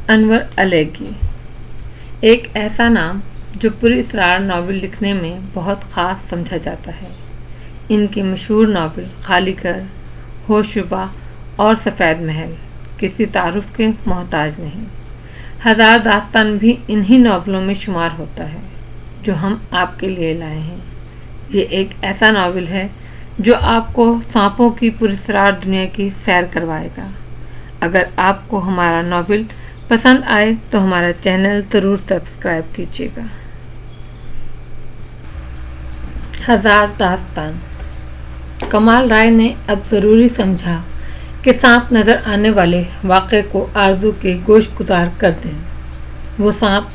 انور علیگی ایک ایسا نام جو پراسرار ناول لکھنے میں بہت خاص سمجھا جاتا ہے۔ ان کی مشہور ناول خالی گھر، ہوش ربا اور سفید محل کسی تعارف کے محتاج نہیں۔ ہزار داستان بھی انہی ناولوں میں شمار ہوتا ہے جو ہم آپ کے لیے لائے ہیں۔ یہ ایک ایسا ناول ہے جو آپ کو سانپوں کی پراسرار دنیا کی سیر کروائے گا۔ اگر آپ کو ہمارا ناول پسند آئے تو ہمارا چینل ضرور سبسکرائب کیجیے گا۔ ہزار داستان۔ کمال رائے نے اب ضروری سمجھا کہ سانپ نظر آنے والے واقعے کو آرزو کے گوشت گزار کر دیں۔ وہ سانپ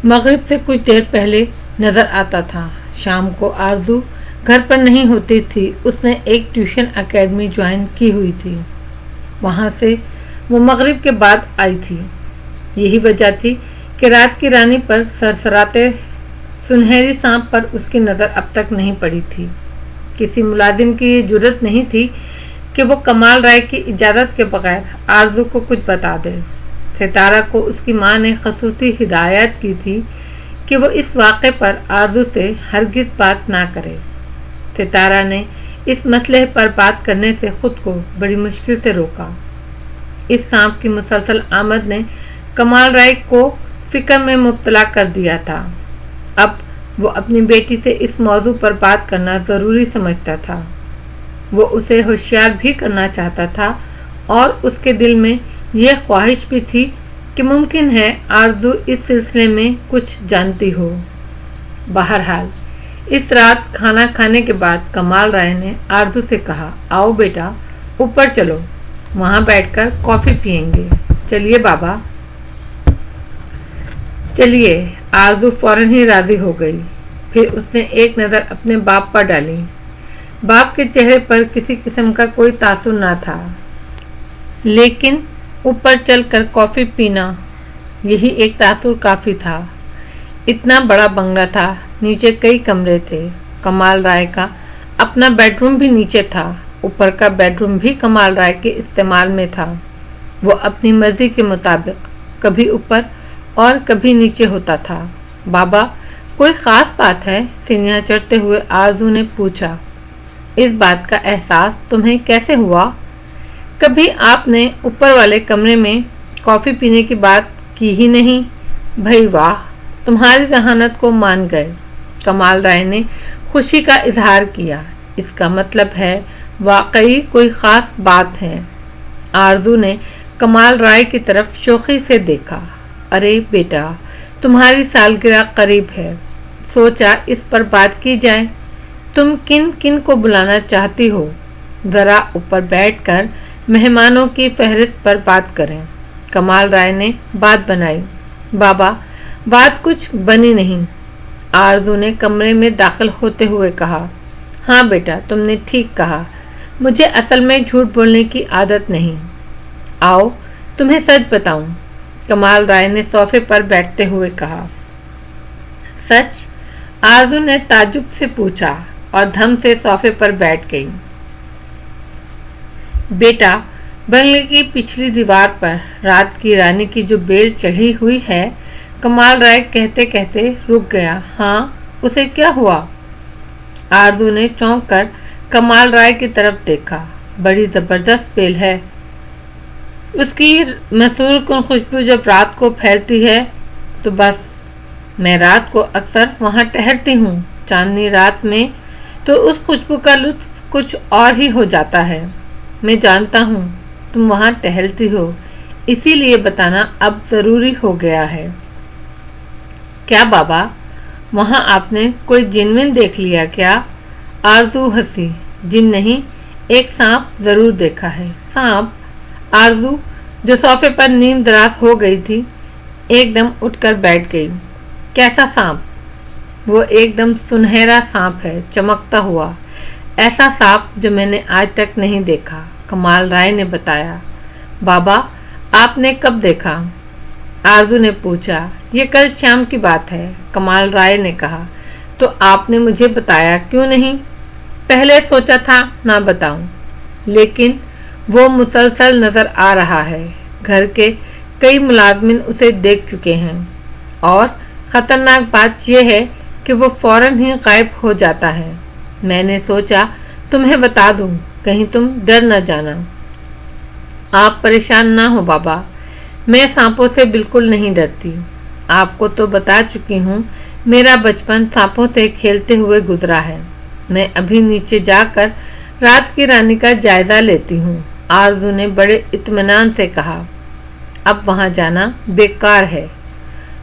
مغرب سے کچھ دیر پہلے نظر آتا تھا۔ شام کو آرزو گھر پر نہیں ہوتی تھی۔ اس نے ایک ٹیوشن اکیڈمی جوائن کی ہوئی تھی۔ وہاں سے وہ مغرب کے بعد آئی تھی۔ یہی وجہ تھی کہ رات کی رانی پر سرسراتے سنہری سانپ پر اس کی نظر اب تک نہیں پڑی تھی۔ کسی ملازم کی یہ جرت نہیں تھی کہ وہ کمال رائے کی اجازت کے بغیر آرزو کو کچھ بتا دے۔ ستارہ کو اس کی ماں نے خصوصی ہدایت کی تھی کہ وہ اس واقعے پر آرزو سے ہرگز بات نہ کرے۔ ستارہ نے اس مسئلے پر بات کرنے سے خود کو بڑی مشکل سے روکا۔ اس سانپ کی مسلسل آمد نے کمال رائے کو فکر میں مبتلا کر دیا تھا۔ اب وہ اپنی بیٹی سے اس موضوع پر بات کرنا ضروری سمجھتا تھا۔ وہ اسے ہوشیار بھی کرنا چاہتا تھا اور اس کے دل میں یہ خواہش بھی تھی کہ ممکن ہے آرزو اس سلسلے میں کچھ جانتی ہو۔ بہرحال اس رات کھانا کھانے کے بعد کمال رائے نے آرزو سے کہا، آؤ بیٹا اوپر چلو، وہاں بیٹھ کر کافی پئیں گے۔ چلیے بابا۔ چلیے۔ آرزو فوراً ہی راضی ہو گئی۔ پھر اس نے ایک نظر اپنے باپ پر ڈالی۔ باپ کے چہرے پر کسی قسم کا کوئی تاثر نہ تھا، لیکن اوپر چل کر کافی پینا یہی ایک تاثر کافی تھا۔ اتنا بڑا بنگلہ تھا، نیچے کئی کمرے تھے۔ کمال رائے کا اپنا بیڈ روم بھی نیچے تھا۔ اوپر کا بیڈ روم بھی کمال رائے کے استعمال میں تھا۔ وہ اپنی مرضی کے مطابق کبھی اوپر اور کبھی نیچے ہوتا تھا۔ بابا کوئی خاص بات ہے؟ سیڑھیاں چڑھتے ہوئے آرزو نے پوچھا۔ اس بات کا احساس تمہیں کیسے ہوا؟ کبھی آپ نے اوپر والے کمرے میں کافی پینے کی بات کی ہی نہیں۔ بھائی واہ، تمہاری ذہانت کو مان گئے۔ کمال رائے نے خوشی کا اظہار کیا۔ اس کا مطلب ہے واقعی کوئی خاص بات ہے۔ آرزو نے کمال رائے کی طرف شوخی سے دیکھا۔ ارے بیٹا، تمہاری سالگرہ قریب ہے، سوچا اس پر بات کی جائے۔ تم کن کن کو بلانا چاہتی ہو؟ ذرا اوپر بیٹھ کر مہمانوں کی فہرست پر بات کریں۔ کمال رائے نے بات بنائی۔ بابا بات کچھ بنی نہیں۔ آرزو نے کمرے میں داخل ہوتے ہوئے کہا، ہاں بیٹا تم نے ٹھیک کہا، مجھے اصل میں جھوٹ بولنے کی عادت نہیں۔ آؤ تمہیں سچ بتاؤں، کمال رائے نے صوفے پر بیٹھتے ہوئے کہا۔ سچ؟ آرزو نے تعجب سے پوچھا اور دھم سے صوفے پر بیٹھ گئی۔ بیٹا بنگلے کی پچھلی دیوار پر رات کی رانی کی جو بیل چڑھی ہوئی ہے، کمال رائے کہتے کہتے رک گیا۔ ہاں، اسے کیا ہوا؟ آرزو نے چونک کر کمال رائے کی طرف دیکھا۔ بڑی زبردست بیل ہے۔ اس کی مسحور کن خوشبو جب رات کو پھیلتی ہے تو بس، میں رات کو اکثر وہاں ٹہلتی ہوں۔ چاندنی رات میں تو اس خوشبو کا لطف کچھ اور ہی ہو جاتا ہے۔ میں جانتا ہوں تم وہاں ٹہلتی ہو، اسی لیے بتانا اب ضروری ہو گیا ہے۔ کیا بابا، وہاں آپ نے کوئی جن ون دیکھ لیا کیا؟ آرزو ہنسی۔ جن نہیں، ایک سانپ ضرور دیکھا ہے۔ سانپ؟ آرزو جو صوفے پر نیم دراز ہو گئی تھی ایک دم اٹھ کر بیٹھ گئی۔ کیسا سانپ؟ وہ ایک دم سنہرا سانپ ہے، چمکتا ہوا، ایسا سانپ جو میں نے آج تک نہیں دیکھا، کمال رائے نے بتایا۔ بابا آپ نے کب دیکھا؟ آرزو نے پوچھا۔ یہ کل شام کی بات ہے، کمال رائے نے کہا۔ تو آپ نے مجھے بتایا کیوں نہیں؟ پہلے سوچا تھا نہ بتاؤں، لیکن وہ مسلسل نظر آ رہا ہے۔ گھر کے कई मुलाजमिन उसे देख चुके हैं और ख़तरनाक बात यह है कि वो फौरन ही गायब हो जाता है। मैंने सोचा तुम्हें बता दूं, कहीं तुम डर न जाना। आप परेशान ना हो बाबा, मैं सांपों से बिल्कुल नहीं डरती। आपको तो बता चुकी हूँ, मेरा बचपन सांपों से खेलते हुए गुजरा है। मैं अभी नीचे जाकर रात की रानी का जायजा लेती हूँ, आरजू ने बड़े इत्मीनान से कहा। अब वहाँ जाना बेकार है।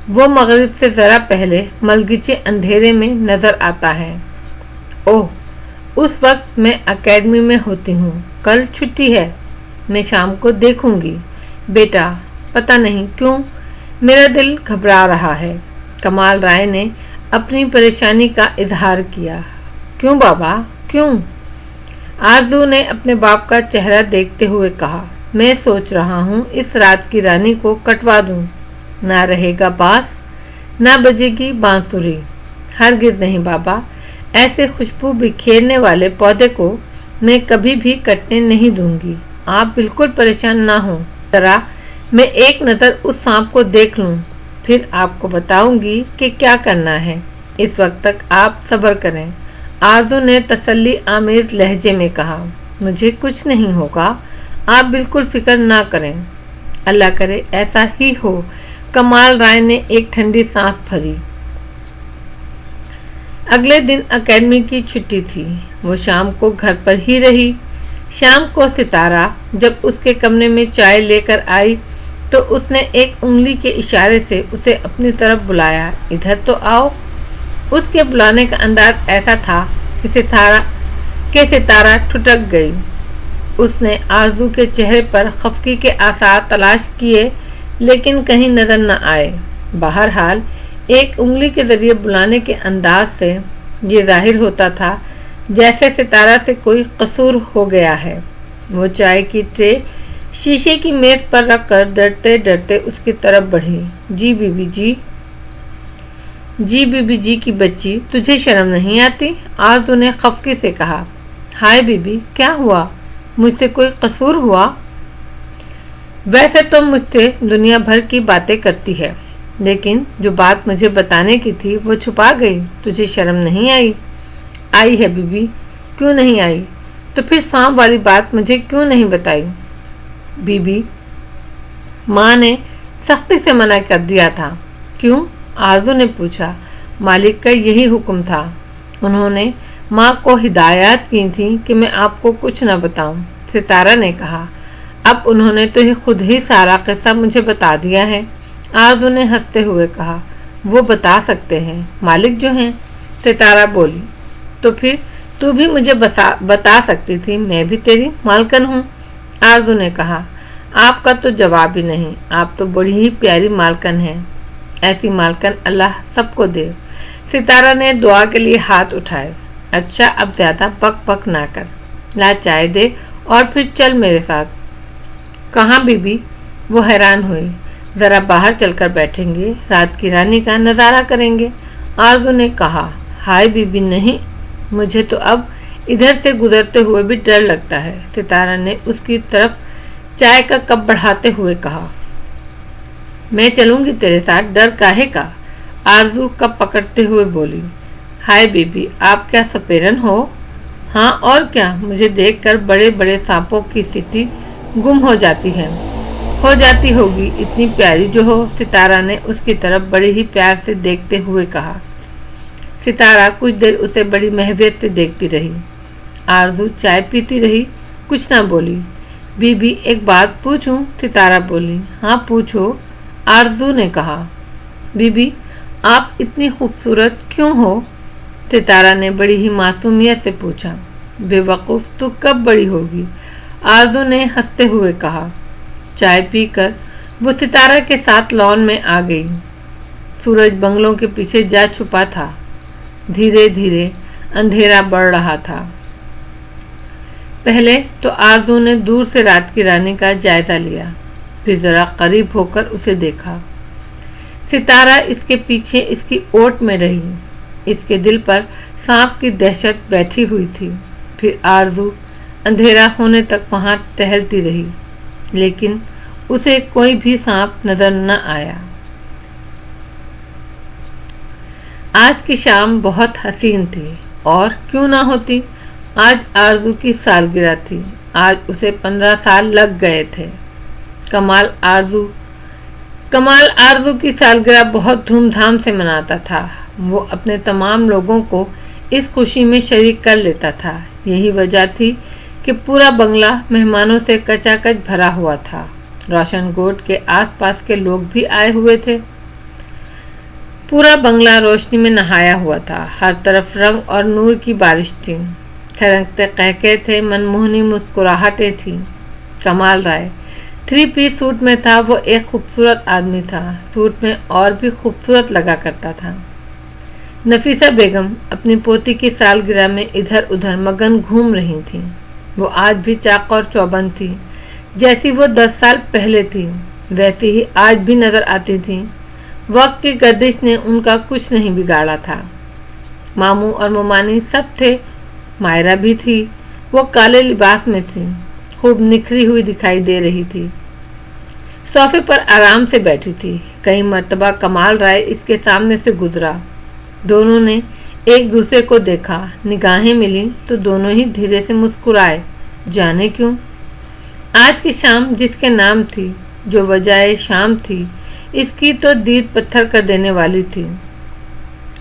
वो मगरिब से ज़रा पहले मलगीचे अंधेरे में नज़र आता है। ओह, उस वक्त मैं एकेडमी में होती हूँ। कल छुट्टी है, मैं शाम को देखूंगी। बेटा, पता नहीं क्यों मेरा दिल घबरा रहा है। कमाल राय ने अपनी परेशानी का इजहार किया। क्यों बाबा, क्यों? आरजू ने अपने बाप का चेहरा देखते हुए कहा, मैं सोच रहा हूँ इस रात की रानी को कटवा दूँ। ना रहेगा बांस, ना बजेगी बांसुरी। हरगिज नहीं बाबा, ऐसे खुशबू बिखेरने वाले पौधे को मैं कभी भी कटने नहीं दूंगी। आप बिल्कुल परेशान ना हो। जरा मैं एक नज़र उस सांप को देख लूं, फिर आपको बताऊंगी कि क्या करना है। इस वक्त तक आप सब्र करें, आरजू ने तसल्ली आमेज लहजे में कहा। मुझे कुछ नहीं होगा, आप बिल्कुल फिक्र ना करें। अल्लाह करे ऐसा ही हो। कमाल राय ने एक ठंडी सांस भरी। अगले दिन एकेडमी की छुट्टी थी। वो शाम को घर पर ही रही। शाम को सितारा जब उसके कमरे में चाय लेकर आई तो उसने एक उंगली के इशारे से उसे अपनी तरफ बुलाया। इधर तो आओ। उसके बुलाने का अंदाज ऐसा था कि सितारा ठुठक गई। उसने आरजू के चेहरे पर खफकी के आसार तलाश किए, लेकिन कहीं नजर न आए। बहरहाल एक उंगली के जरिए बुलाने के अंदाज से ये जाहिर होता था जैसे सितारा से कोई कसूर हो गया है। वो चाय की ट्रे शीशे की मेज पर रखकर डरते डरते उसकी तरफ बढ़ी। जी बीबी जी। जी बीबी जी की बच्ची, तुझे शर्म नहीं आती? आरजू ने खफकी से कहा। हाय बीबी, क्या हुआ? मुझसे कोई कसूर हुआ? वैसे तो मुझसे दुनिया भर की बातें करती है, लेकिन जो बात मुझे बताने की थी वो छुपा गई। तुझे शर्म नहीं आई? आई है बीबी, क्यों नहीं आई? तो फिर सांप वाली बात मुझे क्यों नहीं बताई? बीबी, माँ ने सख्ती से मना कर दिया था। क्यों? आरजू ने पूछा। मालिक का यही हुक्म था। उन्होंने माँ को हिदायत की थी कि मैं आपको कुछ न बताऊं। सितारा ने कहा। अब उन्होंने तो खुद ही सारा किस्सा मुझे बता दिया है। आरजू ने हंसते हुए कहा। वो बता सकते हैं, मालिक जो हैं। सितारा बोली। तो फिर तू भी मुझे बता सकती थी, मैं भी तेरी मालकन हूँ। आरजू ने कहा। आपका तो जवाब ही नहीं, आप तो बड़ी ही प्यारी मालकन हैं। ऐसी मालकन अल्लाह सबको दे। सितारा ने दुआ के लिए हाथ उठाए। अच्छा, अब ज्यादा बक बक ना कर, ला चाय दे और फिर चल मेरे साथ। कहाँ बीबी? वो हैरान हुई। जरा बाहर चलकर बैठेंगे, रात की रानी का नज़ारा करेंगे। आरजू ने कहा। हाय बीबी, नहीं, मुझे तो अब इधर से गुजरते हुए भी डर लगता है। सितारा ने उसकी तरफ चाय का कप बढ़ाते हुए कहा। मैं चलूंगी तेरे साथ, डर काहे का? आरजू कप पकड़ते हुए बोली। हाय बीबी, आप क्या सपेरन हो? हाँ और क्या, मुझे देखकर बड़े बड़े सांपों की सीटी गुम हो जाती है। हो जाती होगी, इतनी प्यारी जो हो। सितारा ने उसकी तरफ बड़े ही प्यार से देखते हुए कहा। सितारा कुछ देर उसे बड़ी महवियत से देखती रही। आरजू चाय पीती रही, कुछ ना बोली। बीबी, एक बात पूछूं? सितारा बोली। हाँ पूछो, आरजू ने कहा। बीबी, आप इतनी खूबसूरत क्यों हो? सितारा ने बड़ी ही मासूमियत से पूछा। बेवकूफ़, तू कब बड़ी होगी? आरजू ने हंसते हुए कहा। चाय पीकर वो सितारा के साथ लॉन में आ गई। सूरज बंगलों के पीछे जा छुपा था। धीरे धीरे अंधेरा बढ़ रहा था। पहले तो आरजू ने दूर से रात की रानी का जायजा लिया, फिर जरा करीब होकर उसे देखा। सितारा इसके पीछे इसकी ओट में रही। इसके दिल पर सांप की दहशत बैठी हुई थी। फिर आरजू अंधेरा होने तक वहां टहलती रही, लेकिन उसे कोई भी सांप नजर न आया। आज की शाम बहुत हसीन थी, और क्यों ना होती। आज आरजू की सालगिरह थी। आज उसे 15 साल लग गए थे। कमाल आरजू की सालगिरह बहुत धूमधाम से मनाता था। वो अपने तमाम लोगों को इस खुशी में शरीक कर लेता था। यही वजह थी कि पूरा बंगला मेहमानों से कचाकच भरा हुआ था। रोशन गोट के आसपास के लोग भी आए हुए थे। पूरा बंगला रोशनी में नहाया हुआ था। हर तरफ रंग और नूर की बारिश थी। खरंकते कहके थे, मनमोहनी मुस्कुराहटें थी। कमाल राय 3 पीस सूट में था। वो एक खूबसूरत आदमी था। सूट में और भी खूबसूरत लगा करता था। नफीसा बेगम अपनी पोती की सालगिरह में इधर उधर मगन घूम रही थी। वो आज भी चाक और चौबंद थी। जैसी वो 10 साल पहले थी वैसी ही आज भी नजर आती थी। वक्त की गर्दिश ने उनका कुछ नहीं बिगाड़ा था। मामू और ममानी सब थे। मायरा भी थी। वो काले लिबास में थी, खूब निखरी हुई दिखाई दे रही थी। सोफे पर आराम से बैठी थी। कई मर्तबा कमाल राय इसके सामने से गुजरा। दोनों ने एक दूसरे को देखा। निगाहें मिली तो दोनों ही धीरे से मुस्कुराए। जाने क्यों। आज की शाम जिसके नाम थी, जो वजह शाम थी, इसकी तो दीद पत्थर कर देने वाली थी।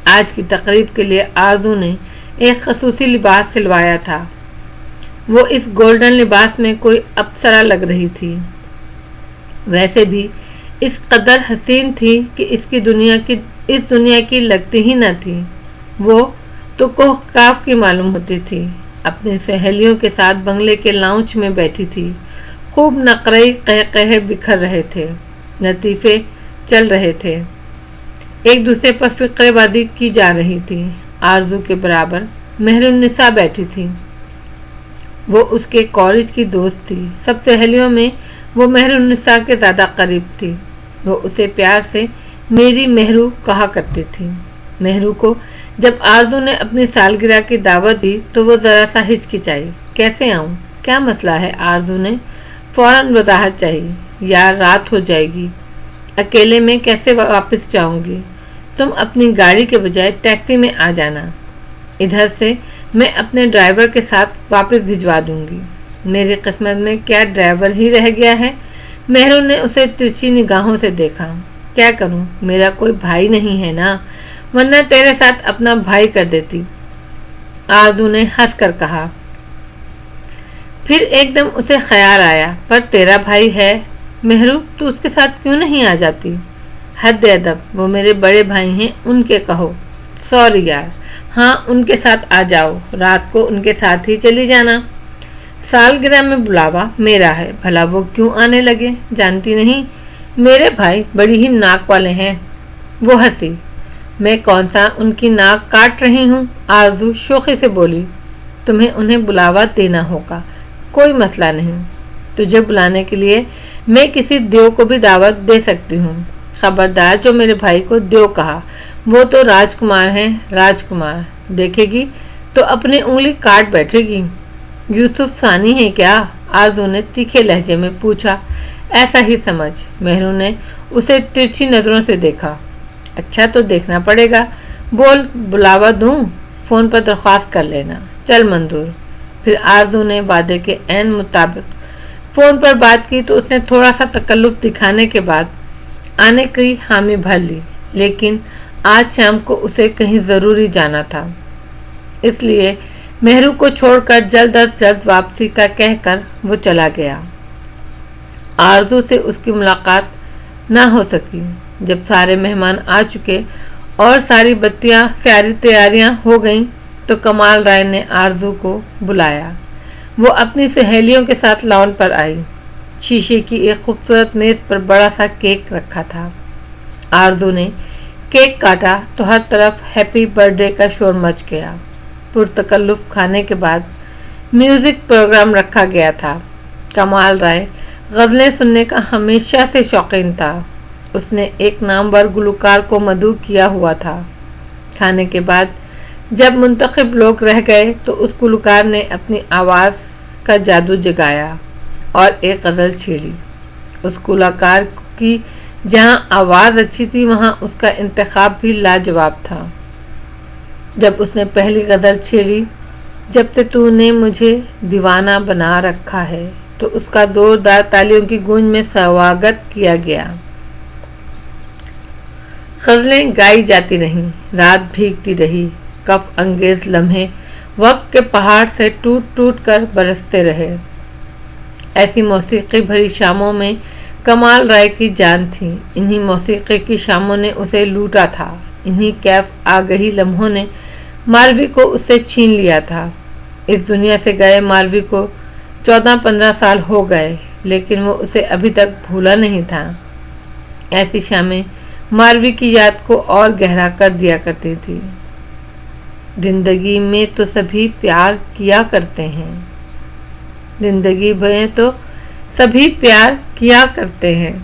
आज की तकरीब के लिए आरजू ने एक खसूसी लिबास सिलवाया था। वो इस गोल्डन लिबास में कोई अप्सरा लग रही थी। वैसे भी इस कदर हसीन थी कि इस दुनिया की लगती ही न थी। वो तो कोहकाफ की मालूम होती थी। अपनी सहेलियों के साथ बंगले के लाउंज में बैठी थी। खूब नकरई कहकहे बिखर रहे थे। लतीफ़े चल रहे थे। एक दूसरे पर फिक्रेबाजी की जा रही थी। आरजू के बराबर मेहरुन्निसा बैठी थी। वो उसके कॉलेज की दोस्त थी। सब सहेलियों में वो मेहरुन्निसा के ज़्यादा करीब थी। वो उसे प्यार से मेरी मेहरू कहा करती थी। मेहरू को जब आरजू ने अपनी सालगिरह की दावत दी तो वो ज़रा सा हिचकिचाई। कैसे आऊँ, क्या मसला है। आरजू ने फौरन वजाहत चाहिए। यार रात हो जाएगी, अकेले में कैसे वापस जाऊंगी। तुम अपनी गाड़ी के बजाय टैक्सी में आ जाना। इधर से मैं अपने ड्राइवर के साथ वापस भिजवा दूंगी। मेरी किस्मत में क्या ड्राइवर ही रह गया है। मेहरू ने उसे तिरछी निगाहों से देखा। क्या करूं, मेरा कोई भाई नहीं है ना, वरना तेरे साथ अपना भाई कर देती। आरजू ने हंसकर कहा। फिर एकदम उसे ख्याल आया, पर तेरा भाई है मेहरू, तू उसके साथ क्यों नहीं आ जाती। हद अदब, वो मेरे बड़े भाई हैं, उनके कहो। सॉरी यार, हाँ उनके साथ आ जाओ। रात को उनके साथ ही चली जाना। सालगिरह में बुलावा मेरा है, भला वो क्यों आने लगे। जानती नहीं, मेरे भाई बड़ी ही नाक वाले हैं। वो हंसी। मैं कौन सा उनकी नाक काट रही हूँ। आरजू शोखी से बोली। तुम्हें उन्हें बुलावा देना होगा, कोई मसला नहीं। तुझे बुलाने के लिए मैं किसी देव को भी दावत दे सकती हूँ। खबरदार जो मेरे भाई को देव कहा, वो तो राजकुमार हैं। राजकुमार देखेगी तो अपनी उंगली काट बैठेगी। यूसुफ सानी है क्या। आरजू ने तीखे लहजे में पूछा। ऐसा ही समझ। मेहरू ने उसे तिरछी नजरों से देखा। अच्छा तो देखना पड़ेगा। बोल, बुलावा दूं। फोन पर दरख्वास्त कर लेना। चल मंजूर। फिर आरजू ने वादे के ऐन मुताबिक फोन पर बात की तो उसने थोड़ा सा तकल्लुफ दिखाने के बाद आने की हामी भर ली। लेकिन आज शाम को उसे कहीं ज़रूरी जाना था, इसलिए मेहरू को छोड़कर जल्द अज जल्द वापसी का कहकर वो चला गया। आरजू से उसकी मुलाकात ना हो सकी। जब सारे मेहमान आ चुके और सारी तैयारियां हो गईं तो कमाल राय ने आरजू को बुलाया। वो अपनी सहेलियों के साथ लॉन पर आई। शीशे की एक खूबसूरत मेज पर बड़ा सा केक रखा था। आरजू ने केक काटा तो हर तरफ हैप्पी बर्थडे का शोर मच गया। पुरतकल्लुफ खाने के बाद म्यूजिक प्रोग्राम रखा गया था। कमाल राय गज़लें सुनने का हमेशा से शौकीन था। उसने एक नामवर गुलकार को मदऊ किया हुआ था। खाने के बाद जब मुंतखब लोग रह गए तो उस गुलकार ने अपनी आवाज़ का जादू जगाया और एक गज़ल छेड़ी। उस कलाकार की जहाँ आवाज़ अच्छी थी वहाँ उसका इंतखाब भी लाजवाब था। जब उसने पहली गज़ल छेड़ी, जब से तूने मुझे दीवाना बना रखा है, तो उसका जोरदार तालियों की गूंज में स्वागत किया गया। गज़लें गाई जाती रहीं, रात भीगती रही, कफ अंगेज लम्हे वक्त के पहाड़ से टूट टूट कर बरसते रहे। ऐसी मौसीकी भरी शामों में कमाल राय की जान थी। इन्हीं मौसीकी की शामों ने उसे लूटा था। इन्हीं कैफ आगही लम्हों ने मालवी को उससे छीन लिया था। इस दुनिया से गए मालवी को 14-15 साल हो गए, लेकिन वो उसे अभी तक भूला नहीं था। ऐसी शामें मालवी की याद को और गहरा कर दिया करती थी। जिंदगी में तो सभी प्यार किया करते हैं, जिंदगी में तो सभी प्यार किया करते हैं,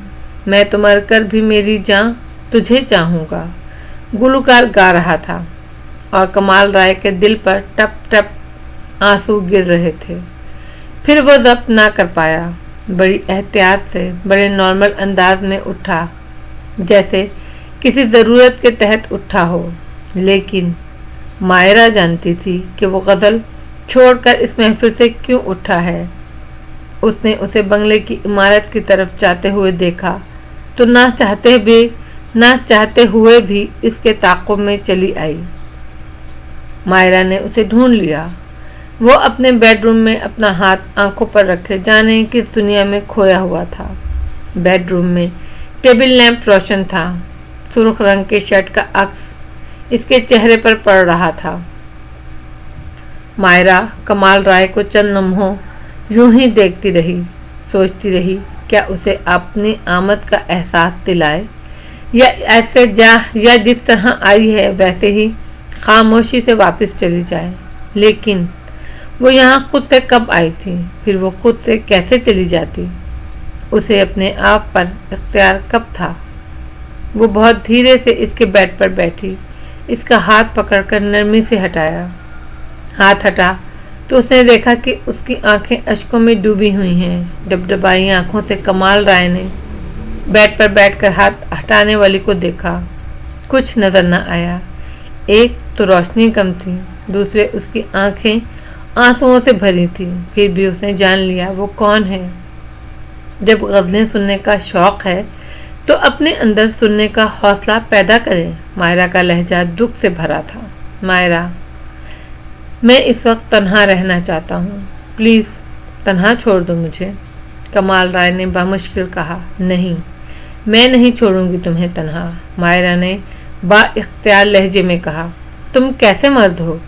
मैं तो मरकर भी मेरी जान तुझे चाहूँगा, गुलकार गा रहा था और कमाल राय के दिल पर टप टप आंसू गिर रहे थे। फिर वो ज़ब्त ना कर पाया, बड़ी एहतियात से बड़े नॉर्मल अंदाज में उठा, जैसे किसी ज़रूरत के तहत उठा हो। लेकिन मायरा जानती थी कि वो गज़ल छोड़कर इस महफिल से क्यों उठा है। उसने उसे बंगले की इमारत की तरफ जाते हुए देखा तो ना चाहते हुए भी इसके ताक़ुब में चली आई। मायरा ने उसे ढूंढ लिया। वो अपने बेडरूम में अपना हाथ आंखों पर रखे जाने किस दुनिया में खोया हुआ था। बेडरूम में टेबल लैंप रोशन था। सुर्ख रंग के शर्ट का अक्स इसके चेहरे पर पड़ रहा था। मायरा कमाल राय को चंद लम्हों यूं ही देखती रही, सोचती रही क्या उसे अपनी आमद का एहसास दिलाए या जिस तरह आई है वैसे ही खामोशी से वापस चली जाए। लेकिन वो यहाँ खुद से कब आई थी, फिर वो खुद से कैसे चली जाती। उसे अपने आप पर इख्तियार कब था। वो बहुत धीरे से इसके बेड पर बैठी, इसका हाथ पकड़कर नरमी से हटाया। हाथ हटा तो उसने देखा कि उसकी आंखें अश्कों में डूबी हुई हैं। डबडबाई आंखों से कमाल राय ने बेड पर बैठकर हाथ हटाने वाली को देखा। कुछ नजर न आया। एक तो रोशनी कम थी, दूसरे उसकी आंखें आंसुओं से भरी थी। फिर भी उसने जान लिया वो कौन है। जब गज़लें सुनने का शौक़ है तो अपने अंदर सुनने का हौसला पैदा करें। मायरा का लहजा दुख से भरा था। मायरा, मैं इस वक्त तन्हा रहना चाहता हूँ, प्लीज़ तन्हा छोड़ दो मुझे। कमाल राय ने बामुश्किल कहा। नहीं, मैं नहीं छोड़ूंगी तुम्हें तन्हा। मायरा ने बाइख्तियार लहजे में कहा। तुम कैसे मर्द हो?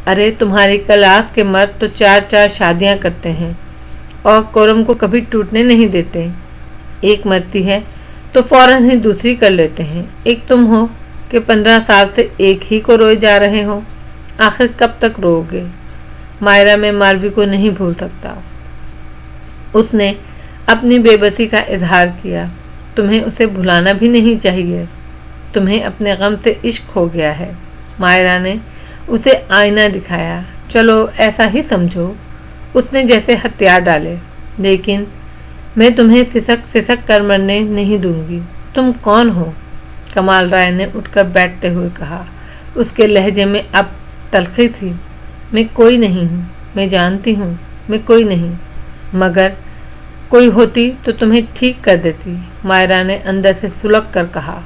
अरे तुम्हारी क्लास के मर्द तो 4-4 शादियाँ करते हैं और कोरम को कभी टूटने नहीं देते। एक मरती है तो फौरन ही दूसरी कर लेते हैं। एक तुम हो कि 15 साल से एक ही को रोए जा रहे हो। आखिर कब तक रोओगे? मायरा में मालवी को नहीं भूल सकता। उसने अपनी बेबसी का इजहार किया। तुम्हें उसे भुलाना भी नहीं चाहिए। तुम्हें अपने गम से इश्क हो गया है। मायरा ने उसे आईना दिखाया। चलो ऐसा ही समझो। उसने जैसे हथियार डाले। लेकिन मैं तुम्हें सिसक कर मरने नहीं दूंगी। तुम कौन हो? कमाल राय ने उठकर बैठते हुए कहा। उसके लहजे में अब तलखी थी। मैं कोई नहीं हूँ, मैं जानती हूँ मैं कोई नहीं, मगर कोई होती तो तुम्हें ठीक कर देती। मायरा ने अंदर से सुलग कर कहा।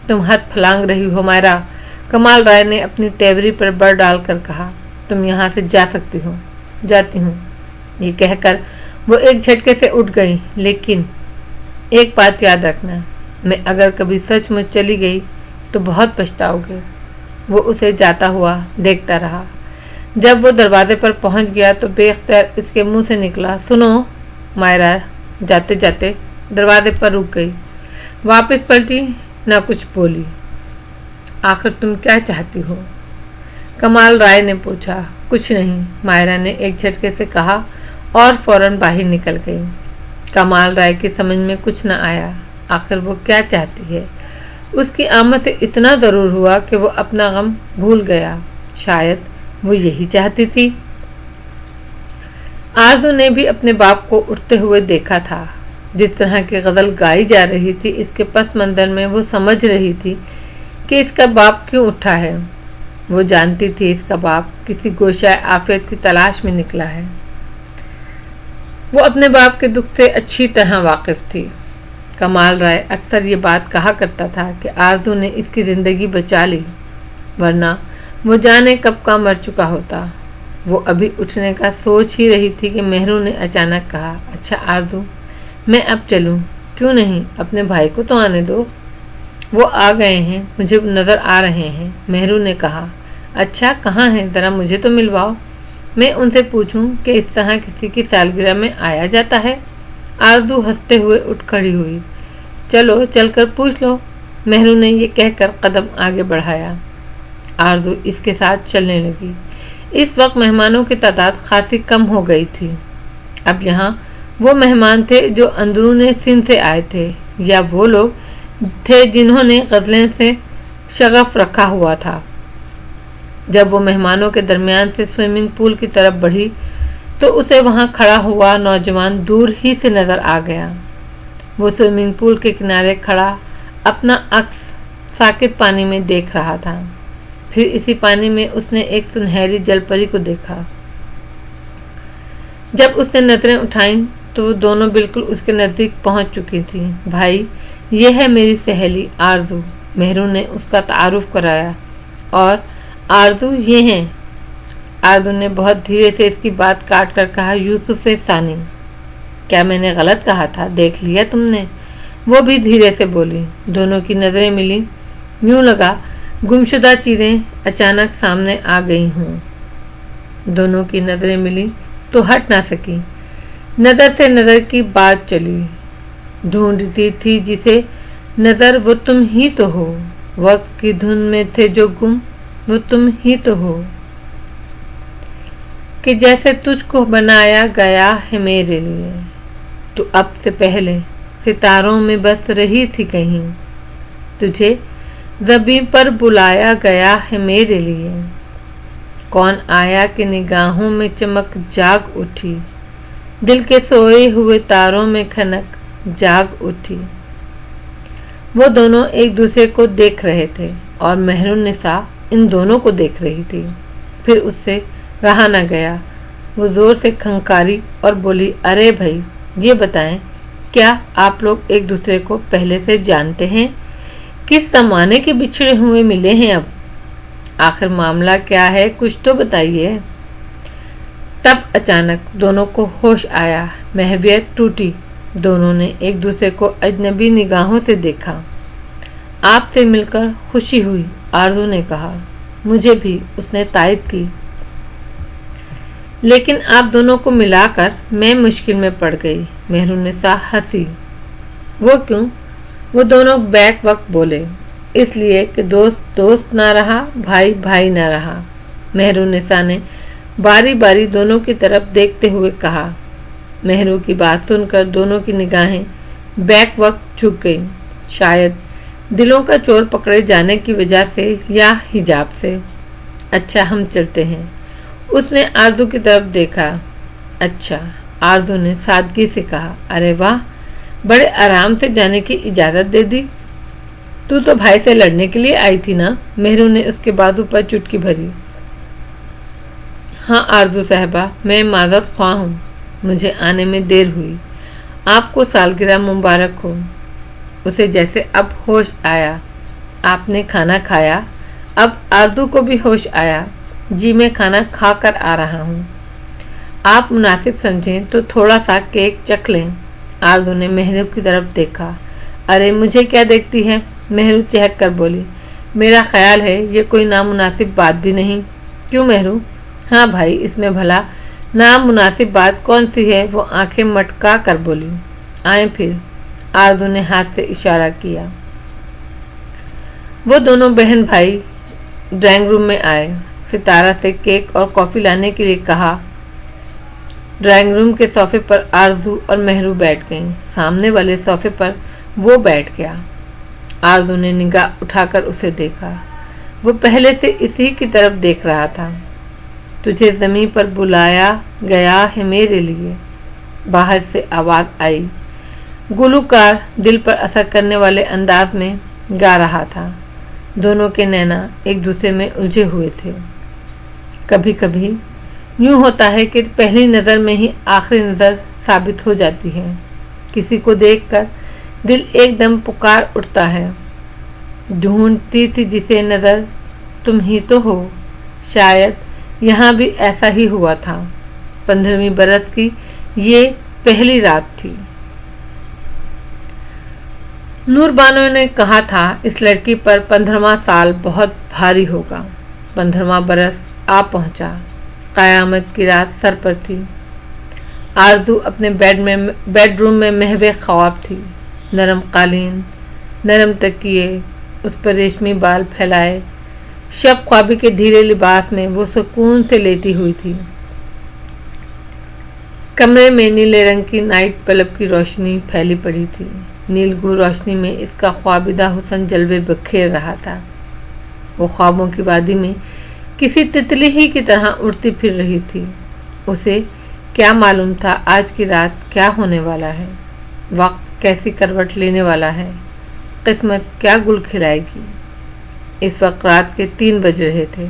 तुम हाथ फलांग रही हो मायरा। कमाल राय ने अपनी तेवरी पर बड़ डालकर कहा। तुम यहाँ से जा सकती हो। जाती हूँ। ये कहकर वो एक झटके से उठ गई। लेकिन एक बात याद रखना, मैं अगर कभी सचमुच चली गई तो बहुत पछताओगे। वो उसे जाता हुआ देखता रहा। जब वो दरवाजे पर पहुंच गया तो बेख्तियार इसके मुंह से निकला, सुनो। मायरा जाते जाते दरवाजे पर रुक गई, वापस पलटी, ना कुछ बोली। आखिर तुम क्या चाहती हो? कमाल राय ने पूछा। कुछ नहीं, मायरा ने एक झटके से कहा और फौरन बाहर निकल गई। कमाल राय की समझ में कुछ न आया। आखिर वो क्या चाहती है? उसकी आमद से इतना ज़रूर हुआ कि वो अपना गम भूल गया। शायद वो यही चाहती थी। आरज़ू ने भी अपने बाप को उठते हुए देखा था। जिस तरह की गज़ल गाई जा रही थी, इसके पस मंज़र में वो समझ रही थी कि इसका बाप क्यों उठा है। वो जानती थी इसका बाप किसी गोशाए आफियत की तलाश में निकला है। वो अपने बाप के दुख से अच्छी तरह वाकिफ थी। कमाल राय अक्सर ये बात कहा करता था कि आरज़ू ने इसकी ज़िंदगी बचा ली, वरना वो जाने कब का मर चुका होता। वो अभी उठने का सोच ही रही थी कि मेहरू ने अचानक कहा, अच्छा आरज़ू, मैं अब चलूं? क्यों नहीं, अपने भाई को तो आने दो। वो आ गए हैं, मुझे नज़र आ रहे हैं। मेहरू ने कहा, अच्छा कहाँ हैं, ज़रा मुझे तो मिलवाओ, मैं उनसे पूछूं कि इस तरह किसी की सालगिरह में आया जाता है। आरज़ू हंसते हुए उठ खड़ी हुई। चलो चलकर पूछ लो, मेहरू ने ये कहकर कदम आगे बढ़ाया। आरज़ू इसके साथ चलने लगी। इस वक्त मेहमानों की तादाद खासी कम हो गई थी। अब यहाँ वो मेहमान थे जो अंदरूनी सिंध से आए थे, या वो लोग थे जिन्होंने गज़लें से शगफ रखा हुआ था। जब वो मेहमानों के दरमियान से स्विमिंग पूल की तरफ बढ़ी तो उसे वहाँ खड़ा हुआ नौजवान दूर ही से नज़र आ गया। वो स्विमिंग पूल के किनारे खड़ा अपना अक्स साकित पानी में देख रहा था। फिर इसी पानी में उसने एक सुनहरी जलपरी को देखा। जब उसने नजरें उठाईं तो वो दोनों बिल्कुल उसके नज़दीक पहुंच चुकी थी। भाई, ये है मेरी सहेली आरज़ू, मेहरू ने उसका तारुफ कराया। और आरज़ू ये हैं। आरज़ू ने बहुत धीरे से इसकी बात काट कर कहा, यूसुफ सानी। क्या मैंने गलत कहा था, देख लिया तुमने? वो भी धीरे से बोली। दोनों की नज़रें मिली। यूं लगा गुमशुदा चीज़ें अचानक सामने आ गई हों। दोनों की नज़रें मिली तो हट ना सकी। नज़र से नज़र की बात चली। ढूंढती थी जिसे नज़र, वो तुम ही तो हो। वक्त की धुन में थे जो गुम, वो तुम ही तो हो। कि जैसे तुझको बनाया गया है मेरे लिए, तू अब से पहले सितारों में बस रही थी कहीं। तुझे ज़मीं पर बुलाया गया है मेरे लिए। कौन आया कि निगाहों में चमक जाग उठी, दिल के सोए हुए तारों में खनक जाग उठी। वो दोनों एक दूसरे को देख रहे थे और मेहरुन्निसा इन दोनों को देख रही थी। फिर उससे रहा न गया। वो ज़ोर से खंकारी और बोली, अरे भाई, ये बताएं, क्या आप लोग एक दूसरे को पहले से जानते हैं? किस ज़माने के बिछड़े हुए मिले हैं अब? आखिर मामला क्या है, कुछ तो बताइए। तब अचानक दोनों को होश आया, महवियत टूटी। दोनों ने एक दूसरे को अजनबी निगाहों से देखा। आपसे मिलकर खुशी हुई, आरज़ू ने कहा। मुझे भी, उसने तायद की। लेकिन आप दोनों को मिलाकर मैं मुश्किल में पड़ गई, मेहरुन्निसा हंसी। वो क्यों? वो दोनों बैक वक्त बोले। इसलिए कि दोस्त दोस्त ना रहा, भाई भाई ना रहा। मेहरुन्निसा ने बारी बारी दोनों की तरफ देखते हुए कहा। मेहरू की बात सुनकर दोनों की निगाहें बैक वक्त झुक गईं, शायद दिलों का चोर पकड़े जाने की वजह से या हिजाब से। अच्छा, हम चलते हैं, उसने आरज़ू की तरफ देखा। अच्छा, आरज़ू ने सादगी से कहा। अरे वाह, बड़े आराम से जाने की इजाज़त दे दी। तू तो भाई से लड़ने के लिए आई थी ना? मेहरू ने उसके बाजू पर चुटकी भरी। हाँ आरज़ू साहबा, मैं माज़रत ख्वाह हूँ, मुझे आने में देर हुई। आपको सालगिरह मुबारक हो। उसे जैसे अब होश आया। आपने खाना खाया? अब आरज़ू को भी होश आया। जी, मैं खाना खा कर आ रहा हूँ। आप मुनासिब समझें तो थोड़ा सा केक चख लें। आरज़ू ने मेहरू की तरफ देखा। अरे मुझे क्या देखती है? मेहरू चहक कर बोली। मेरा ख्याल है ये कोई नामुनासिब बात भी नहीं। क्यों मेहरू? हाँ भाई, इसमें भला नामुनासिब बात कौन सी है? वो आंखें मटका कर बोली। आए फिर, आरज़ू ने हाथ से इशारा किया। वो दोनों बहन भाई ड्राइंग रूम में आए। सितारा से केक और कॉफ़ी लाने के लिए कहा। ड्राइंग रूम के सोफे पर आरज़ू और मेहरू बैठ गईं। सामने वाले सोफे पर वो बैठ गया। आरज़ू ने निगाह उठाकर उसे देखा। वो पहले से इसी की तरफ देख रहा था। तुझे ज़मीन पर बुलाया गया है मेरे लिए, बाहर से आवाज़ आई। गुलूकार दिल पर असर करने वाले अंदाज में गा रहा था। दोनों के नैना एक दूसरे में उलझे हुए थे। कभी कभी यूं होता है कि पहली नज़र में ही आखिरी नज़र साबित हो जाती है। किसी को देखकर दिल एकदम पुकार उठता है, ढूंढती थी जिसे नज़र तुम ही तो हो। शायद यहाँ भी ऐसा ही हुआ था। 15वीं बरस की ये पहली रात थी। नूर बानो ने कहा था इस लड़की पर 15वां साल बहुत भारी होगा। 15वां बरस आ पहुंचा। क़यामत की रात सर पर थी। आरज़ू अपने बेडरूम में महवे ख्वाब थी। नरम कालीन, नरम तकिए, उस पर रेशमी बाल फैलाए, शब ख्वाबी के ढीले लिबास में वो सुकून से लेटी हुई थी। कमरे में नीले रंग की नाइट बल्ब की रोशनी फैली पड़ी थी। नीलगू रोशनी में इसका ख्वाबिदा हुस्न जलवे बिखेर रहा था। वो ख्वाबों की वादी में किसी तितली ही की तरह उड़ती फिर रही थी। उसे क्या मालूम था आज की रात क्या होने वाला है, वक्त कैसी करवट लेने वाला है, किस्मत क्या गुल खिलाएगी। इस वक्त रात के 3 बज रहे थे।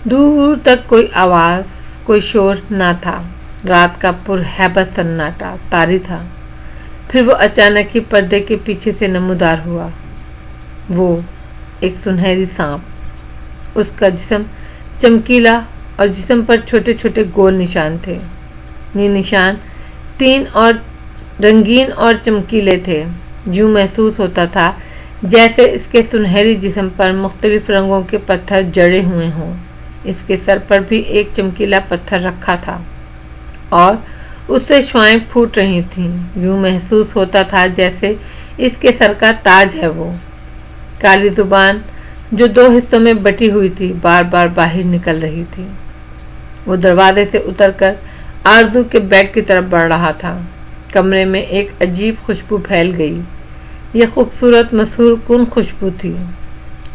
दूर तक कोई आवाज़, कोई शोर ना था। रात का पुरहैबत सन्नाटा तारी था। फिर वो अचानक ही पर्दे के पीछे से नमूदार हुआ। वो एक सुनहरी सांप। उसका जिस्म चमकीला और जिस्म पर छोटे छोटे गोल निशान थे। ये निशान 3 और रंगीन और चमकीले थे। यूं महसूस होता था जैसे इसके सुनहरी जिस्म पर मुख्तलिफ रंगों के पत्थर जड़े हुए हों। इसके सर पर भी एक चमकीला पत्थर रखा था और उससे श्वाएं फूट रही थीं। यूं महसूस होता था जैसे इसके सर का ताज है वो। काली जुबान जो 2 हिस्सों में बटी हुई थी बार बार बाहर निकल रही थी। वो दरवाजे से उतरकर आरज़ू के बेड की तरफ बढ़ रहा था। कमरे में एक अजीब खुशबू फैल गई। यह खूबसूरत मसहूर कुन खुशबू थी।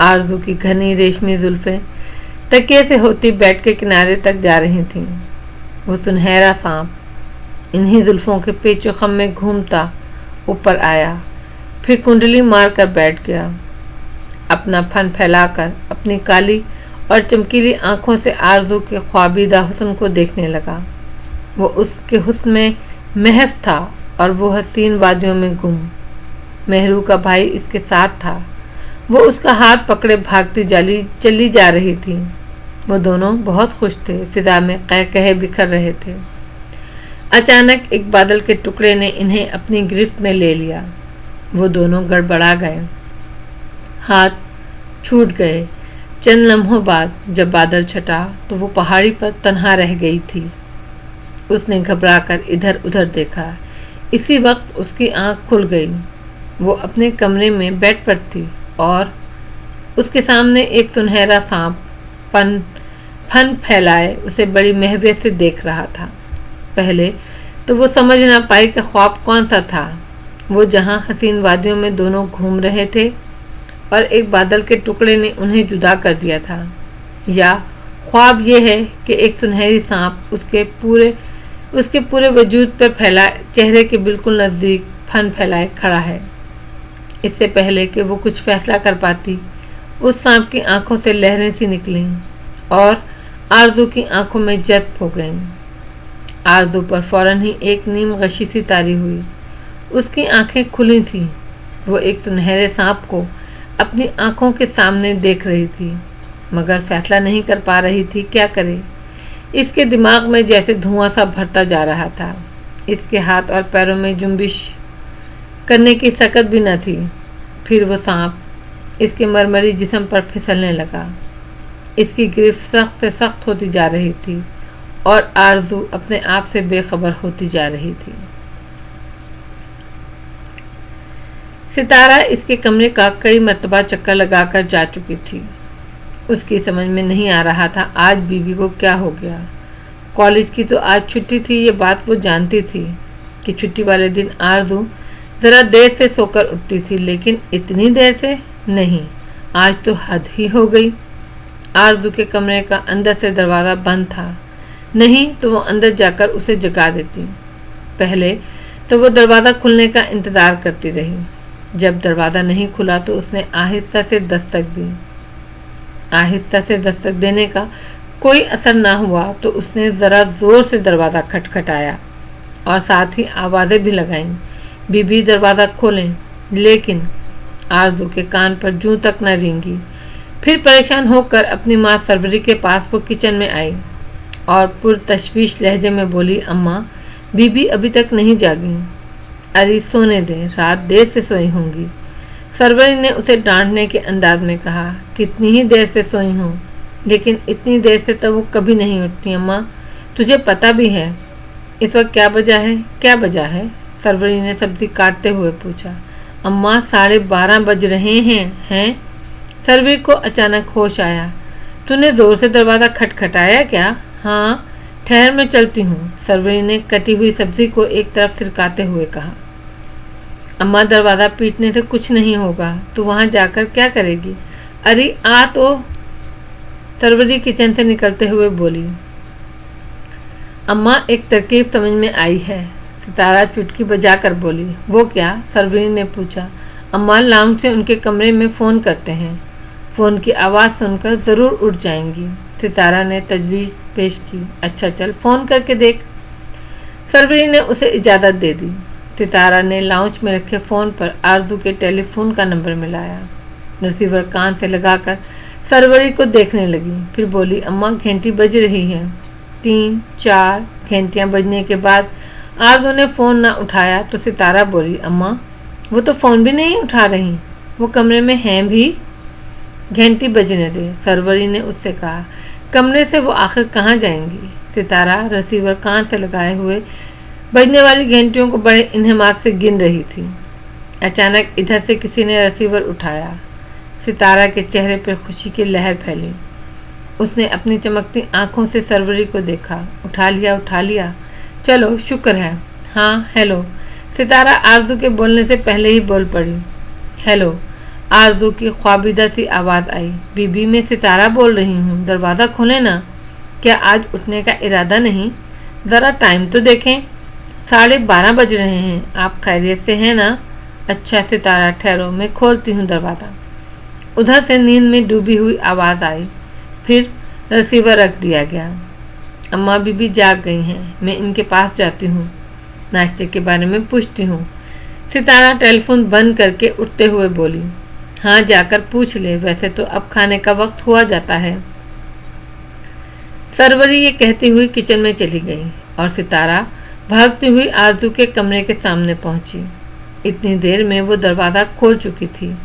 आरज़ू की घनी रेशमी जुल्फ़ें तकिए से होती बेड के किनारे तक जा रही थीं। वो सुनहरा सांप इन्हीं जुल्फ़ों के पेचो खम में घूमता ऊपर आया, फिर कुंडली मार कर बैठ गया। अपना फन फैलाकर अपनी काली और चमकीली आंखों से आरज़ू के ख्वाबीदा हुस्न को देखने लगा। वो उसके हुस्न में महव था और वो हसीन वादियों में गुम। मेहरू का भाई इसके साथ था। वो उसका हाथ पकड़े भागती चली जा रही थी। वो दोनों बहुत खुश थे। फिजा में कह बिखर रहे थे। अचानक एक बादल के टुकड़े ने इन्हें अपनी गिरफ्त में ले लिया। वो दोनों गड़बड़ा गए, हाथ छूट गए। चंद लम्हों बाद जब बादल छटा तो वो पहाड़ी पर तन्हा रह गई थी। उसने घबराकर इधर उधर देखा। इसी वक्त उसकी आंख खुल गई। वो अपने कमरे में बेड पर थी और उसके सामने एक सुनहरा सांप फन फैलाए उसे बड़ी महवियत से देख रहा था। पहले तो वो समझ ना पाई कि ख्वाब कौन सा था। वो जहां हसीन वादियों में दोनों घूम रहे थे और एक बादल के टुकड़े ने उन्हें जुदा कर दिया था, या ख्वाब ये है कि एक सुनहरी सांप उसके पूरे वजूद पर फैलाए, चेहरे के बिल्कुल नज़दीक फन फैलाए खड़ा है। इससे पहले कि वो कुछ फैसला कर पाती, उस सांप की आंखों से लहरें सी निकलीं और आरज़ू की आंखों में जज़्ब हो गईं। आरज़ू पर फौरन ही एक नीम गशी सी तारी हुई। उसकी आंखें खुली थीं। वो एक सुनहरे सांप को अपनी आंखों के सामने देख रही थी, मगर फैसला नहीं कर पा रही थी क्या करे। इसके दिमाग में जैसे धुआं सा भरता जा रहा था। इसके हाथ और पैरों में जुम्बिश करने की सकत भी न थी। फिर वो सांप इसके मरमरी जिस्म पर फिसलने लगा। इसकी गिरफ्त सख्त से सख्त होती जा रही थी और आरज़ू अपने आप से बेखबर होती जा रही थी। सितारा इसके कमरे का कई मर्तबा चक्कर लगाकर जा चुकी थी। उसकी समझ में नहीं आ रहा था आज बीवी को क्या हो गया। कॉलेज की तो आज छुट्टी थी, ये बात वो जानती थी कि छुट्टी वाले दिन आरज़ू ज़रा देर से सोकर उठती थी, लेकिन इतनी देर से नहीं। आज तो हद ही हो गई। आरज़ू के कमरे का अंदर से दरवाज़ा बंद था, नहीं तो वो अंदर जाकर उसे जगा देती। पहले तो वो दरवाज़ा खुलने का इंतज़ार करती रही। जब दरवाज़ा नहीं खुला तो उसने आहिस्ता से दस्तक दी। आहिस्ता से दस्तक देने का कोई असर ना हुआ तो उसने ज़रा ज़ोर से दरवाज़ा खटखटाया और साथ ही आवाज़ें भी लगाईं, बीबी दरवाज़ा खोलें। लेकिन आरज़ू के कान पर जूं तक न रेंगी। फिर परेशान होकर अपनी माँ सरवरी के पास वो किचन में आई और पुरतशवीश लहजे में बोली, अम्मा, बीबी अभी तक नहीं जागी। अरे सोने दे, रात देर से सोई होंगी। सरवरी ने उसे डांटने के अंदाज में कहा, कितनी ही देर से सोई हूँ, लेकिन इतनी देर से तो वो कभी नहीं उठती अम्मा, तुझे पता भी है। इस वक्त क्या बजा है? क्या बजा है? सरवरी ने सब्जी काटते हुए पूछा। अम्मा, 12:30 बज रहे हैं? सरवरी को अचानक होश आया। तूने जोर से दरवाज़ा खटखटाया क्या? हाँ, ठहर मैं चलती हूँ, सरवरी ने कटी हुई सब्जी को एक तरफ सिरकाते हुए कहा। अम्मा, दरवाज़ा पीटने से कुछ नहीं होगा, तू वहाँ जाकर क्या करेगी? अरे आ तो, सरवरी किचन से निकलते हुए बोली। अम्मा, एक तरकीब समझ में आई है, सितारा चुटकी बजाकर बोली। वो क्या? सरवरी ने पूछा। अम्मा, लाउंज से उनके कमरे में फ़ोन करते हैं, फ़ोन की आवाज़ सुनकर ज़रूर उठ जाएंगी, सितारा ने तजवीज़ पेश की। अच्छा चल, फ़ोन करके देख। सरवरी ने उसे इजाज़त दे दी। सितारा ने लाउंज में रखे फ़ोन पर आरज़ू के टेलीफोन का नंबर मिलाया। रिसीवर कान से लगाकर सरवरी को देखने लगी, फिर बोली, अम्मा, घंटी बज रही है। 3-4 घंटियाँ बजने के बाद आरज़ू ने फ़ोन न उठाया तो सितारा बोली, अम्मा, वो तो फ़ोन भी नहीं उठा रही, वो कमरे में हैं भी। घंटी बजने दे, सरवरी ने उससे कहा। कमरे से वो आखिर कहाँ जाएंगी? सितारा रिसीवर कान से लगाए हुए बजने वाली घंटियों को बड़े इन्हमाक से गिन रही थी। अचानक इधर से किसी ने रिसीवर उठाया। सितारा के चेहरे पर खुशी की लहर फैली। उसने अपनी चमकती आंखों से सरवरी को देखा। उठा लिया, चलो शुक्र है। हाँ, हेलो। सितारा आरज़ू के बोलने से पहले ही बोल पड़ी। हेलो। आरज़ू की ख्वाबीदा सी आवाज़ आई। बीबी, मैं सितारा बोल रही हूँ, दरवाज़ा खोलें ना। क्या आज उठने का इरादा नहीं? ज़रा टाइम तो देखें, 12:30 बज रहे हैं। आप खैरियत से हैं ना? अच्छा सितारा, ठहरो, मैं खोलती हूँ दरवाज़ा। उधर से नींद में डूबी हुई आवाज़ आई। फिर रिसीवर रख दिया गया। अम्मा, बीबी जाग गई हैं, मैं इनके पास जाती हूँ, नाश्ते के बारे में पूछती हूँ। सितारा टेलीफोन बंद करके उठते हुए बोली। हाँ, जाकर पूछ ले, वैसे तो अब खाने का वक्त हुआ जाता है। सरवरी ये कहती हुई किचन में चली गई और सितारा भागती हुई आरज़ू के कमरे के सामने पहुंची। इतनी देर में वो दरवाज़ा खोल चुकी थी।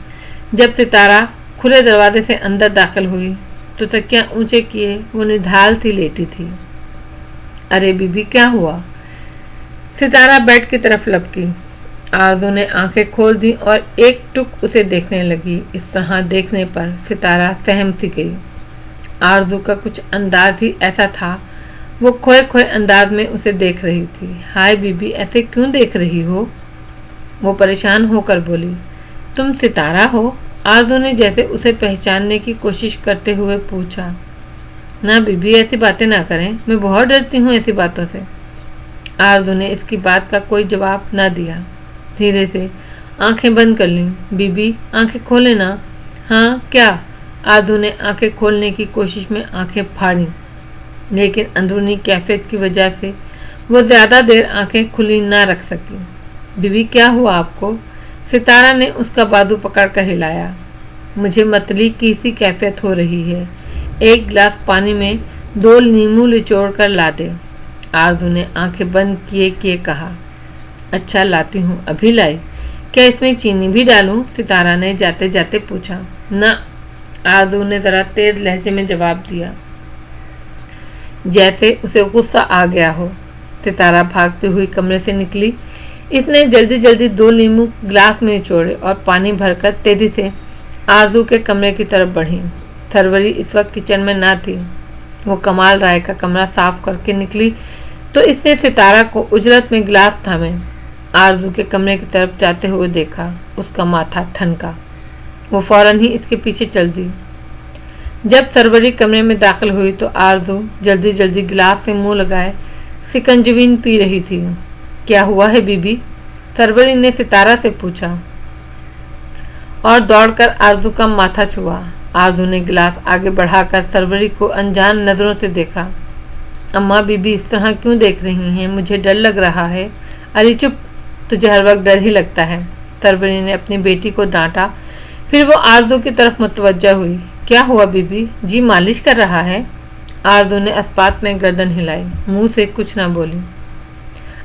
जब सितारा खुले दरवाजे से अंदर दाखिल हुई तो तकिया ऊंचे किए वो निढाल सी लेटी थी। अरे बीबी, क्या हुआ? सितारा बेड की तरफ लपकी। आरज़ू ने आंखें खोल दी और एक टुक उसे देखने लगी। इस तरह देखने पर सितारा सहम सी गई। आरज़ू का कुछ अंदाज ही ऐसा था, वो खोए खोए अंदाज में उसे देख रही थी। हाय बीबी, ऐसे क्यों देख रही हो? वो परेशान होकर बोली। तुम सितारा हो? आरज़ू ने जैसे उसे पहचानने की कोशिश करते हुए पूछा। ना बीबी, ऐसी बातें ना करें, मैं बहुत डरती हूँ ऐसी बातों से। आरज़ू ने इसकी बात का कोई जवाब ना दिया। धीरे से आंखें बंद कर लीं। बीबी, आंखें खोले ना। हाँ, क्या? आरज़ू ने आंखें खोलने की कोशिश में आंखें फाड़ी, लेकिन अंदरूनी कैफियत की वजह से वो ज़्यादा देर आंखें खुली ना रख सकी। बीबी, क्या हुआ आपको? सितारा ने उसका बाजू पकड़कर हिलाया। मुझे मतली की सी कैफियत हो रही है, एक गिलास पानी में 2 नींबू निचोड़ कर ला दे। आरज़ू ने आंखें बंद किए किए कहा। अच्छा, लाती हूँ, अभी लाई। क्या इसमें चीनी भी डालूं? सितारा ने जाते जाते पूछा। ना, आरज़ू ने ज़रा तेज लहजे में जवाब दिया, जैसे उसे गुस्सा आ गया हो। सितारा भागती हुई कमरे से निकली। इसने जल्दी जल्दी 2 नींबू ग्लास में निचोड़े और पानी भरकर तेजी से आरज़ू के कमरे की तरफ बढ़ी। सरवरी इस वक्त किचन में ना थी। वो कमाल राय का कमरा साफ करके निकली तो इसने सितारा को उजरत में गिलास थामे आरज़ू के कमरे की तरफ जाते हुए देखा। उसका माथा ठनका। वो फौरन ही इसके पीछे चल दी। जब सरवरी कमरे में दाखिल हुई तो आरज़ू जल्दी जल्दी गिलास से मुंह लगाए सिकंजवीन पी रही थी। क्या हुआ है बीबी? सरवरी ने सितारा से पूछा और दौड़कर आरजू का माथा छुआ। आरजू ने गिलास आगे बढ़ाकर सरवरी को अनजान नजरों से देखा। अम्मा बीबी इस तरह क्यों देख रही हैं? मुझे डर लग रहा है। अरे चुप, तुझे हर वक्त डर ही लगता है, सरवरी ने अपनी बेटी को डांटा। फिर वो आरजू की तरफ मुतवज्जा हुई। क्या हुआ बीबी? जी मालिश कर रहा है। आरजू ने अस्पात में गर्दन हिलाई, मुंह से कुछ ना बोली।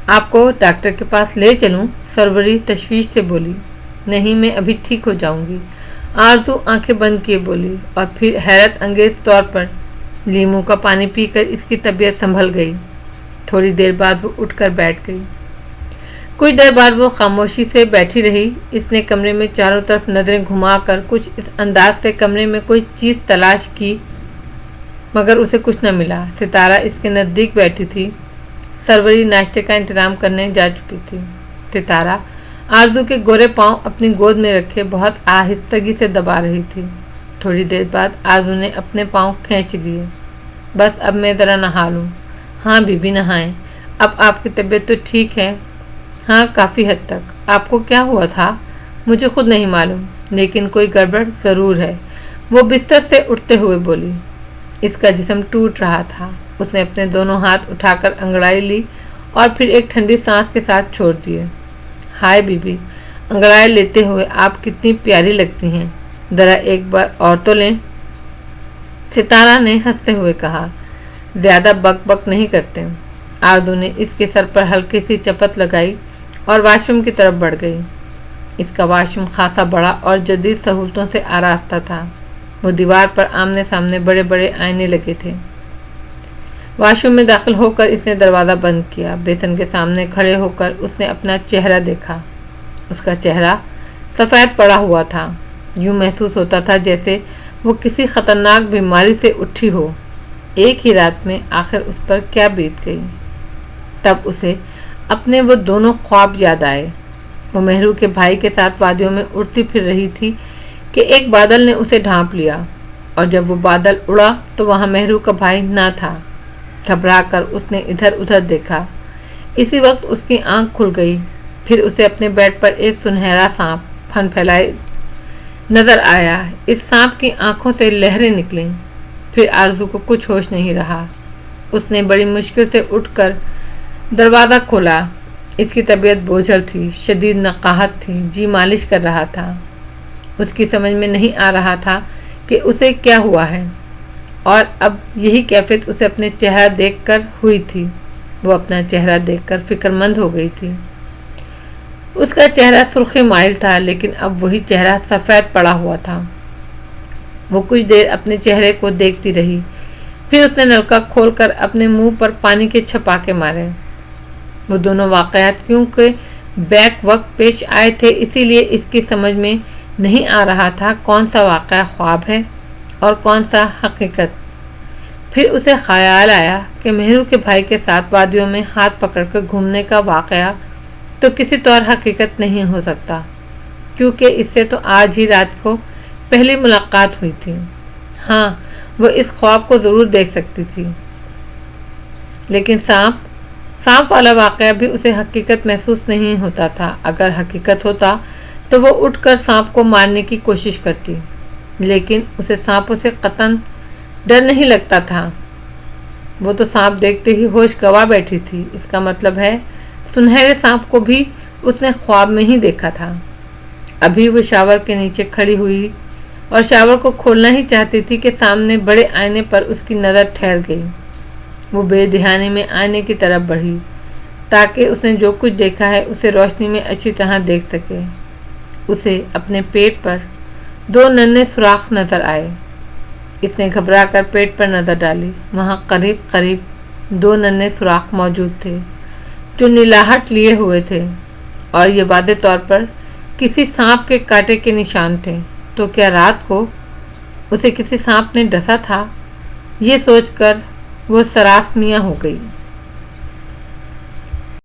आपको डॉक्टर के पास ले चलूं? सरवरी तशवीश से बोली। नहीं, मैं अभी ठीक हो जाऊंगी, आरजू आंखें बंद किए बोली। और फिर हैरत अंगेज तौर पर लीमू का पानी पीकर इसकी तबीयत संभल गई। थोड़ी देर बाद वो उठकर बैठ गई। कुछ देर बाद वो खामोशी से बैठी रही। इसने कमरे में चारों तरफ नजरें घुमाकर कुछ इस अंदाज से कमरे में कोई चीज तलाश की, मगर उसे कुछ न मिला। सितारा इसके नज़दीक बैठी थी। सरवरी नाश्ते का इंतजाम करने जा चुकी थी। सितारा आरजू के गोरे पांव अपनी गोद में रखे बहुत आहिस्तगी से दबा रही थी। थोड़ी देर बाद आरजू ने अपने पांव खींच लिए। बस अब मैं ज़रा नहा लूँ। हाँ बीबी नहाएं। अब आपकी तबीयत तो ठीक है? हाँ, काफ़ी हद तक। आपको क्या हुआ था? मुझे खुद नहीं मालूम, लेकिन कोई गड़बड़ ज़रूर है, वो बिस्तर से उठते हुए बोली। इसका जिस्म टूट रहा था। उसने अपने दोनों हाथ उठाकर अंगड़ाई ली और फिर एक ठंडी सांस के साथ छोड़ दिए। हाय बीबी, अंगड़ाई लेते हुए आप कितनी प्यारी लगती हैं, ज़रा एक बार और तो लें। सितारा ने हंसते हुए कहा। ज़्यादा बक बक नहीं करते। आरजू ने इसके सर पर हल्की सी चपत लगाई और वॉशरूम की तरफ बढ़ गई। इसका वॉशरूम खासा बड़ा और जदीद सहूलतों से आरास्ता था। वो दीवार पर आमने सामने बड़े बड़े आईने लगे थे। वॉशरूम में दाखिल होकर इसने दरवाज़ा बंद किया। बेसन के सामने खड़े होकर उसने अपना चेहरा देखा। उसका चेहरा सफ़ेद पड़ा हुआ था। यूँ महसूस होता था जैसे वो किसी ख़तरनाक बीमारी से उठी हो। एक ही रात में आखिर उस पर क्या बीत गई। तब उसे अपने वो दोनों ख्वाब याद आए। वो मेहरू के भाई के साथ वादियों में उड़ती फिर रही थी कि एक बादल ने उसे ढांप लिया, और जब वो बादल उड़ा तो वहाँ मेहरू का भाई ना था। घबराकर उसने इधर उधर देखा। इसी वक्त उसकी आंख खुल गई। फिर उसे अपने बेड पर एक सुनहरा सांप फन फैलाए नजर आया। इस सांप की आंखों से लहरें निकलीं। फिर आरजू को कुछ होश नहीं रहा। उसने बड़ी मुश्किल से उठकर दरवाज़ा खोला। इसकी तबीयत बोझल थी, शदीद नकाहत थी, जी मालिश कर रहा था। उसकी समझ में नहीं आ रहा था कि उसे क्या हुआ है, और अब यही कैफियत उसे अपने चेहरा देखकर हुई थी। वो अपना चेहरा देखकर फिक्रमंद हो गई थी। उसका चेहरा सुर्ख माइल था, लेकिन अब वही चेहरा सफ़ेद पड़ा हुआ था। वो कुछ देर अपने चेहरे को देखती रही। फिर उसने नलका खोलकर अपने मुंह पर पानी के छपाके मारे। वो दोनों वाक़यात क्योंकि बैक वक्त पेश आए थे, इसीलिए इसकी समझ में नहीं आ रहा था कौन सा वाक़या ख्वाब है और कौन सा हकीकत। फिर उसे ख्याल आया कि मेहरू के भाई के साथ वादियों में हाथ पकड़कर घूमने का वाक़या तो किसी तौर हकीकत नहीं हो सकता, क्योंकि इससे तो आज ही रात को पहली मुलाकात हुई थी। हाँ, वो इस ख्वाब को ज़रूर देख सकती थी, लेकिन सांप वाला वाक़या भी उसे हकीकत महसूस नहीं होता था। अगर हकीकत होता तो वो उठकर सांप को मारने की कोशिश करती, लेकिन उसे सांपों से कतन डर नहीं लगता था। वो तो सांप देखते ही होश गंवा बैठी थी। इसका मतलब है सुनहरे सांप को भी उसने ख्वाब में ही देखा था। अभी वो शावर के नीचे खड़ी हुई और शावर को खोलना ही चाहती थी कि सामने बड़े आईने पर उसकी नज़र ठहर गई। वो बेध्यानी में आईने की तरफ बढ़ी ताकि उसने जो कुछ देखा है उसे रोशनी में अच्छी तरह देख सके। उसे अपने पेट पर 2 नन्हे सुराख नजर आए। इसने घबराकर पेट पर नज़र डाली। वहाँ करीब करीब 2 नन्हे सुराख मौजूद थे जो नीलाहट लिए हुए थे, और ये वादे तौर पर किसी सांप के कांटे के निशान थे। तो क्या रात को उसे किसी सांप ने डसा था? ये सोचकर वो सराफ मियाँ हो गई।